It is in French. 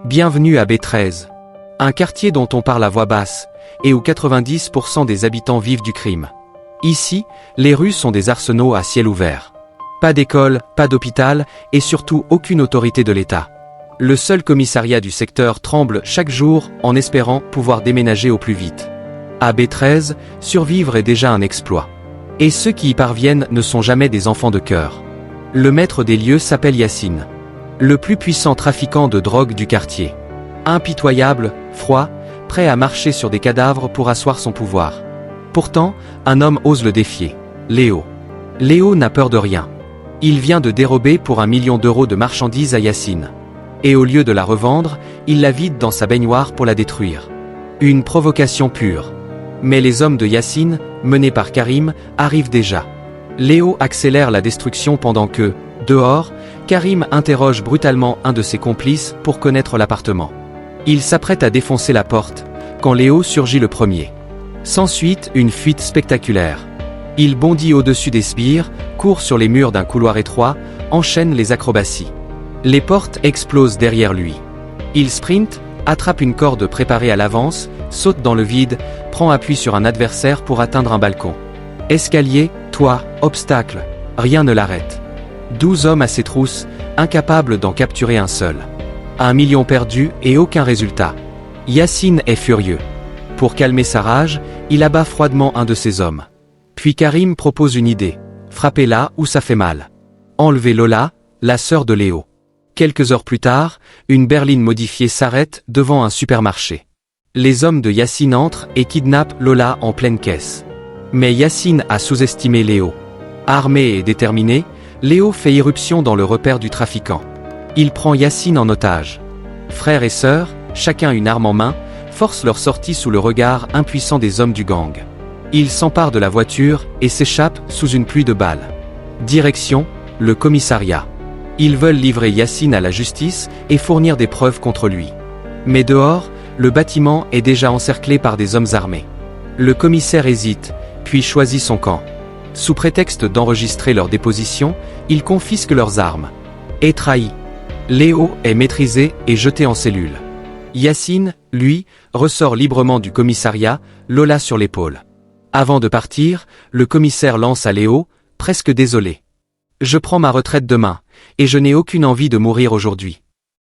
Bienvenue à B13, un quartier dont on parle à voix basse, et où 90% des habitants vivent du crime. Ici, les rues sont des arsenaux à ciel ouvert. Pas d'école, pas d'hôpital, et surtout aucune autorité de l'État. Le seul commissariat du secteur tremble chaque jour en espérant pouvoir déménager au plus vite. À B13, survivre est déjà un exploit. Et ceux qui y parviennent ne sont jamais des enfants de cœur. Le maître des lieux s'appelle Yacine. Le plus puissant trafiquant de drogue du quartier. Impitoyable, froid, prêt à marcher sur des cadavres pour asseoir son pouvoir. Pourtant, un homme ose le défier. Léo. Léo n'a peur de rien. Il vient de dérober pour 1 million d'euros de marchandises à Yacine. Et au lieu de la revendre, il la vide dans sa baignoire pour la détruire. Une provocation pure. Mais les hommes de Yacine, menés par Karim, arrivent déjà. Léo accélère la destruction pendant que, dehors, Karim interroge brutalement un de ses complices pour connaître l'appartement. Il s'apprête à défoncer la porte, quand Léo surgit le premier. S'ensuit une fuite spectaculaire. Il bondit au-dessus des sbires, court sur les murs d'un couloir étroit, enchaîne les acrobaties. Les portes explosent derrière lui. Il sprinte, attrape une corde préparée à l'avance, saute dans le vide, prend appui sur un adversaire pour atteindre un balcon. Escalier, toit, obstacle, rien ne l'arrête. 12 hommes à ses trousses, incapables d'en capturer un seul. 1 million perdu et aucun résultat. Yacine est furieux. Pour calmer sa rage, il abat froidement un de ses hommes. Puis Karim propose une idée. Frapper là où ça fait mal. Enlever Lola, la sœur de Léo. Quelques heures plus tard, une berline modifiée s'arrête devant un supermarché. Les hommes de Yacine entrent et kidnappent Lola en pleine caisse. Mais Yacine a sous-estimé Léo. Armé et déterminé, Léo fait irruption dans le repère du trafiquant. Il prend Yacine en otage. Frères et sœurs, chacun une arme en main, forcent leur sortie sous le regard impuissant des hommes du gang. Ils s'emparent de la voiture et s'échappent sous une pluie de balles. Direction, le commissariat. Ils veulent livrer Yacine à la justice et fournir des preuves contre lui. Mais dehors, le bâtiment est déjà encerclé par des hommes armés. Le commissaire hésite, puis choisit son camp. Sous prétexte d'enregistrer leur déposition, il confisque leurs armes. Et trahi. Léo est maîtrisé et jeté en cellule. Yacine, lui, ressort librement du commissariat, Lola sur l'épaule. Avant de partir, le commissaire lance à Léo, presque désolé. « Je prends ma retraite demain, et je n'ai aucune envie de mourir aujourd'hui.